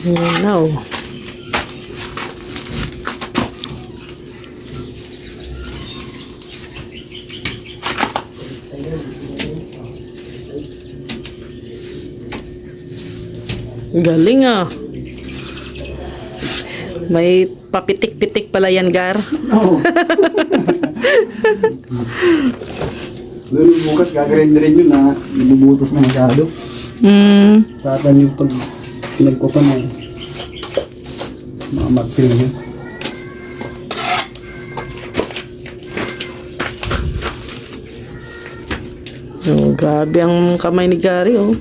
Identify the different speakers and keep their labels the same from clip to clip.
Speaker 1: Ayan na oh. Galing ah. May papitik-pitik pala yan, Gar.
Speaker 2: Oo. Doon bukas gagawin na rin yun na ibubutas na masyado. Tatan yung pag pinagkupan mo. Mga mag-fill yun.
Speaker 1: Oh, grabe ang kamay ni Gary oh.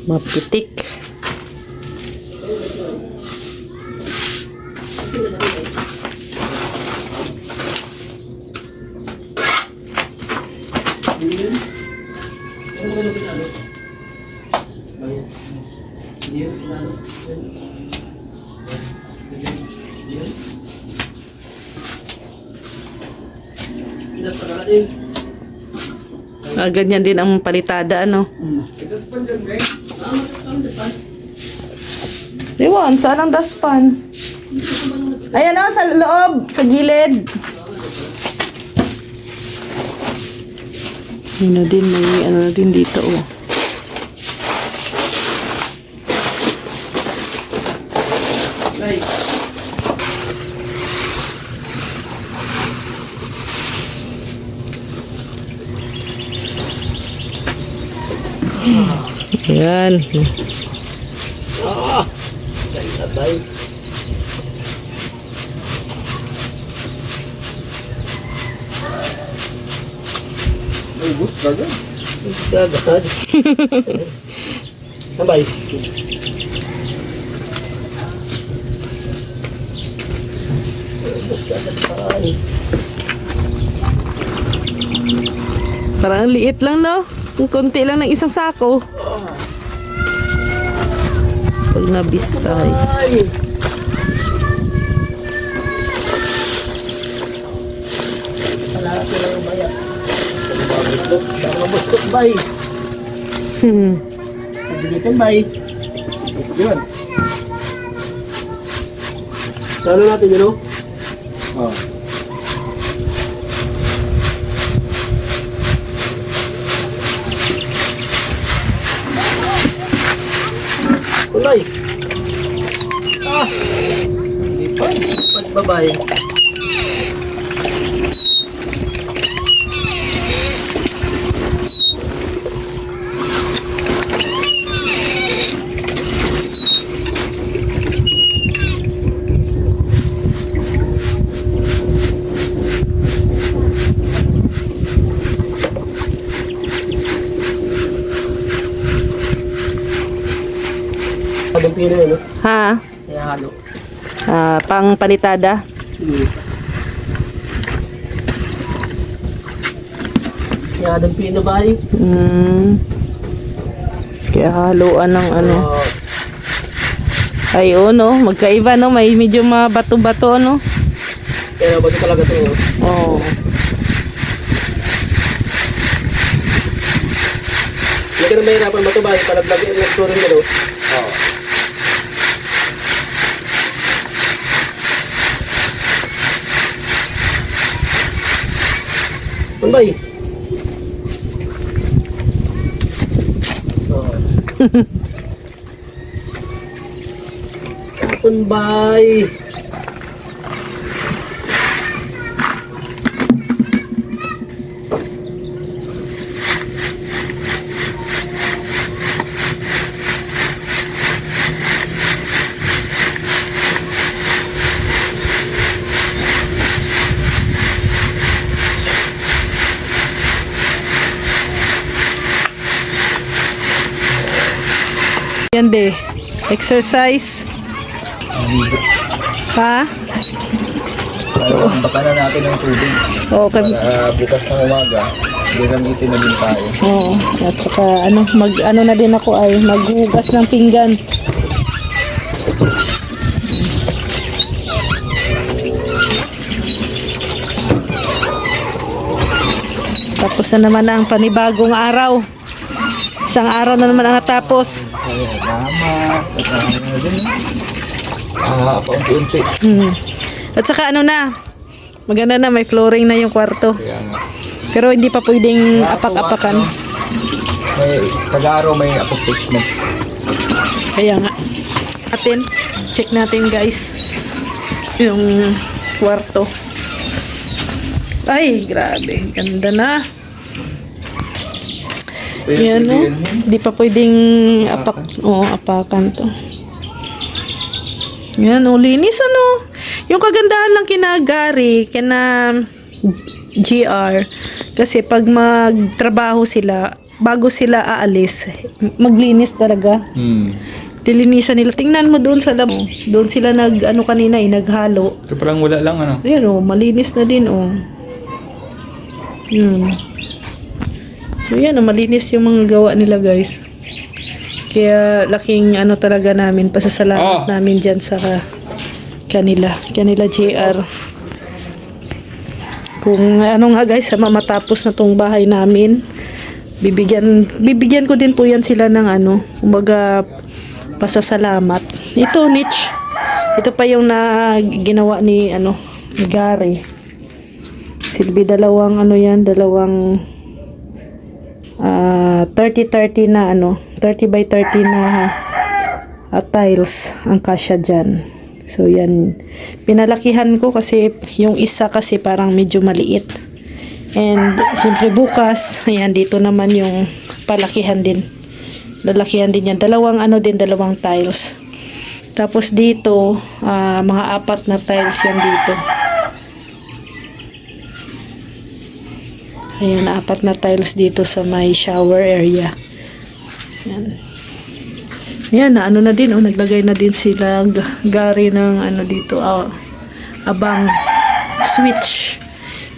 Speaker 1: Mapitik. Ganyan din ang palitada, ano? Iwan, saan ang dustpan? Ayan o, sa loob, sa gilid. Ano din, may ano na din dito, oh. Ayan.
Speaker 2: Sabay. Ay, bus, gagad. Gagad. Sabay. Bus, gagad pa.
Speaker 1: Parang liit lang, no? Ang konti lang ng isang sako. Pag nabistay.
Speaker 2: Malaki lang yung bayat. Baka mabustot, bay. Nabigitan, bay. Yun. Lalo natin yun, no? Oo. Kulay. Pagbabay. Anong pino yun, no?
Speaker 1: Ha?
Speaker 2: Kaya halo.
Speaker 1: Pang palitada.
Speaker 2: Kaya anong pino ba eh?
Speaker 1: Kaya haluan ng ano. Ay, no? Magkaiba, no? May medyo mabato-bato, no?
Speaker 2: Kaya bato talaga ito.
Speaker 1: Oo.
Speaker 2: Hindi ka na mahirapan bato ba? Palaglag yung restaurant nyo, no? Oo. Tunbay. Tunbay.
Speaker 1: Yan de. Exercise. Ha?
Speaker 2: Baka na natin ng tubig.
Speaker 1: Okay.
Speaker 2: Bukas ng umaga, gagamitin na din tayo.
Speaker 1: Oo. At saka ano na din ako ay maghugas ng pinggan. Tapos na naman ang panibagong araw. Isang araw na naman ang natapos.
Speaker 3: Salamat. Paunti-unti.
Speaker 1: At saka ano na, maganda na, may flooring na yung kwarto.
Speaker 3: Kaya nga.
Speaker 1: Pero hindi pa pwedeng apak-apakan.
Speaker 3: May taga-araw, may application.
Speaker 1: Kaya nga. Check natin guys. Yung kwarto. Ay, grabe. Ganda na. Yan no. Di pa pwedeng apakan to. Yan o, linis ano. Yung kagandahan lang kinagari, kina GR. Kasi pag magtrabaho sila, bago sila aalis, maglinis talaga. Dilinisan nila. Tingnan mo doon sa labo. Doon sila kanina naghalo.
Speaker 3: Ito parang wala lang ano.
Speaker 1: Ayan o, malinis na din o. Yun. So yan o, malinis yung mga gawa nila guys. Kaya laking talaga namin, pasasalamat namin dyan sa kanila JR. Kung nga guys, matapos na tong bahay namin, bibigyan ko din po yan sila ng kumbaga pasasalamat. Ito niche. Ito pa yung ginawa ni Gary. Silbi dalawang 30-30 na 30 by 30 na tiles ang kasya dyan. So yan, pinalakihan ko kasi yung isa kasi parang medyo maliit. And siyempre bukas, ayan, dito naman yung palakihan din. Lalakihan din yan. Dalawang tiles. Tapos dito, mga 4 na tiles yan dito. Ayan, 4 na tiles dito sa may shower area. Ayan. Ayan, na din, naglagay na din sila Gary ng dito, abang switch.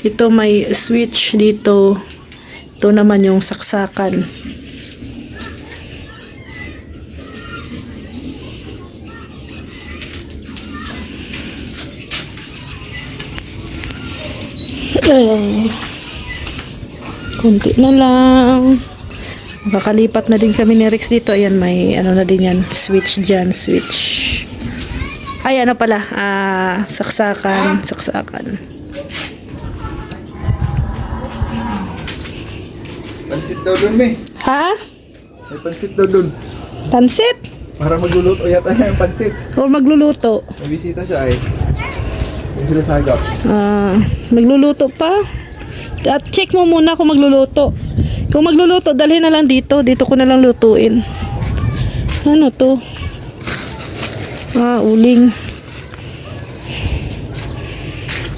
Speaker 1: Ito may switch dito. Ito naman yung saksakan. Ay. Kunti na lang. Makakalipat na din kami ni Rex dito. Ayan, may na din yan. Switch dyan. Switch. Ay, pala. Saksakan. Saksakan.
Speaker 3: Pansit daw dun, May.
Speaker 1: Ha?
Speaker 3: May pansit daw dun.
Speaker 1: Pansit?
Speaker 3: Para magluluto yata niya yung pansit.
Speaker 1: O magluluto?
Speaker 3: May bisita siya yung sinasagap.
Speaker 1: Magluluto pa? At check mo muna kung magluluto. Kung magluluto, dalhin na lang dito. Dito ko na lang lutuin. Ano to? Uling.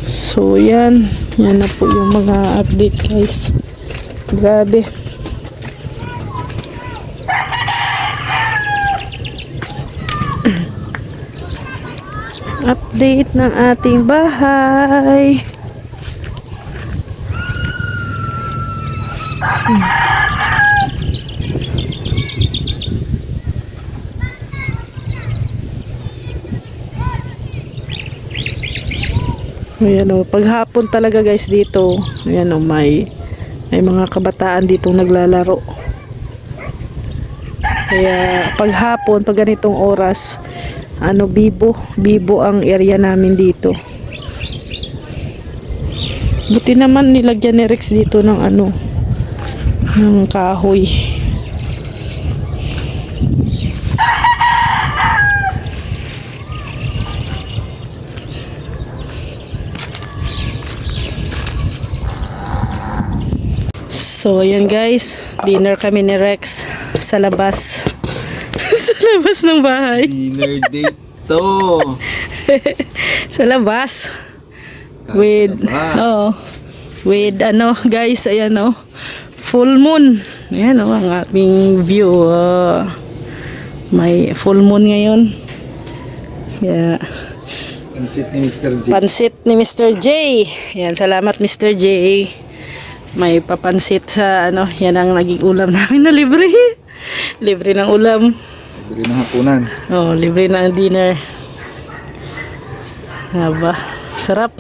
Speaker 1: So, yan. Yan na po yung mga update, guys. Grabe. Update ng ating bahay. Ayan o, paghapon talaga guys dito, ayan o, may mga kabataan dito naglalaro. Kaya paghapon, pag ganitong oras, bibo ang area namin dito. Buti naman nilagyan ni Rex dito ng ng kahoy. So, ayan guys, dinner kami ni Rex sa labas. Sa labas ng bahay.
Speaker 3: Dinner date to.
Speaker 1: Sa labas. With guys, ayan full moon. Ayan ang aming view. May full moon ngayon. Yeah.
Speaker 3: Pansit ni Mr. J.
Speaker 1: Pansit ni Mr. J. Ayan, salamat Mr. J. May papansit sa yan ang naging ulam namin na libre. Libre ng ulam.
Speaker 3: Libre ng hapunan.
Speaker 1: Libre ng dinner. Haba, sarap.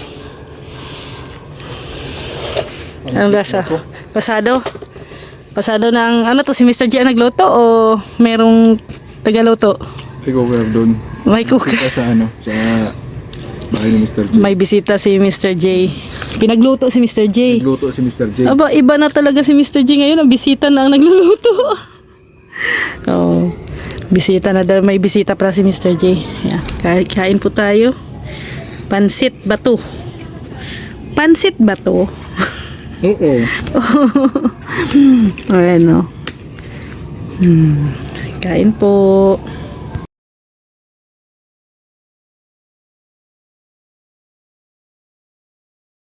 Speaker 1: Ang lasa. Pasado. Pasado ng ano to si Mr. J ang nagluto o merong tagaluto?
Speaker 3: Ikaw kaya doon.
Speaker 1: May cook.
Speaker 3: Kita sa ano, sa bahay ni Mr. J.
Speaker 1: May bisita si Mr. J. Pinagluto si Mr. J.
Speaker 3: Nagluto si Mr. J.
Speaker 1: Aba, iba na talaga si Mr. J ngayon. Ang bisita na ang nagluluto. Oh, bisita na. May bisita para si Mr. J. Yeah. Kain po tayo. Pansit bato. Pansit bato.
Speaker 3: Oo.
Speaker 1: Ayan o. Kain po.